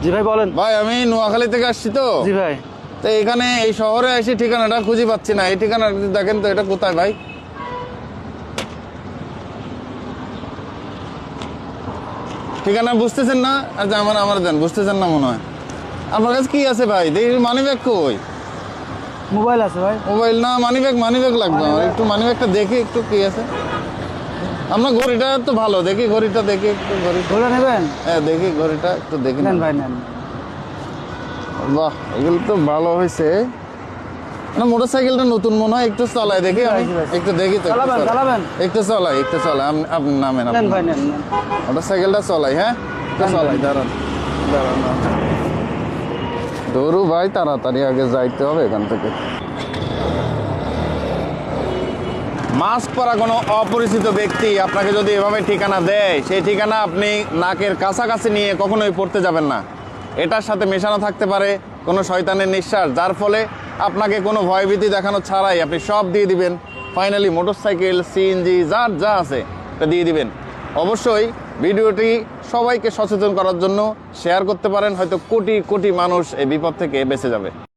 জি ভাই বলেন। ভাই আমি নোয়াখালী থেকে আসছি তো। জি ভাই। তো এখানে এই শহরে এসে ঠিকানাটা খুঁজে পাচ্ছি না, এই ঠিকানা দেখেন তো এটা কোথায় ভাই? ঠিকানা বুঝতেছেন না? আচ্ছা আমার দেন, বুঝতেছেন না মনে হয়। আপনার কাছে কি আছে ভাই? দেখি মানি ব্যাগ কই? মোবাইল আছে ভাই। মোবাইল না, মানি ব্যাগ লাগবে আমার। একটু মানি ব্যাগটা দেখি একটু কি আছে। আপনার ঘড়িটা তো ভালো, দেখি ঘড়িটা দেখি একটু ঘড়িটা। ঘোরা নেবেন? হ্যাঁ দেখি ঘড়িটা একটু দেখি না। নেন ভাই নেন। বাহ, এগুলো তো ভালো হয়েছে। না মোটরসাইকেলটা নতুন মনে হয়, একটু চালাই দেখি আমি, একটু দেখি তো। চালাবেন? একটু চালাই আপনি নামেন। নেন ভাই নেন। মোটরসাইকেলটা চালাই, হ্যাঁ একটু চালাই, দাঁড়ান। দৌড়ু ভাই, তাড়াতাড়ি আগে যাইতে হবে এখান থেকে। মাস্ক পরা কোনো অপরিচিত ব্যক্তি আপনাকে যদি এভাবে ঠিকানা দেয়, সেই ঠিকানা আপনি নাকের কাছাকাছি নিয়ে কখনোই পড়তে যাবেন না। এটার সাথে মেশানো থাকতে পারে কোনো শয়তানের নিঃশ্বাস, যার ফলে আপনাকে কোনো ভয়ভীতি দেখানো ছাড়াই আপনি সব দিয়ে দিবেন। ফাইনালি মোটরসাইকেল, সিএনজি যার যা আছে এটা দিয়ে দিবেন। অবশ্যই ভিডিওটি সবাইকে সচেতন করার জন্য শেয়ার করতে পারেন, হয়তো কোটি কোটি মানুষ এই বিপদ থেকে বেঁচে যাবে।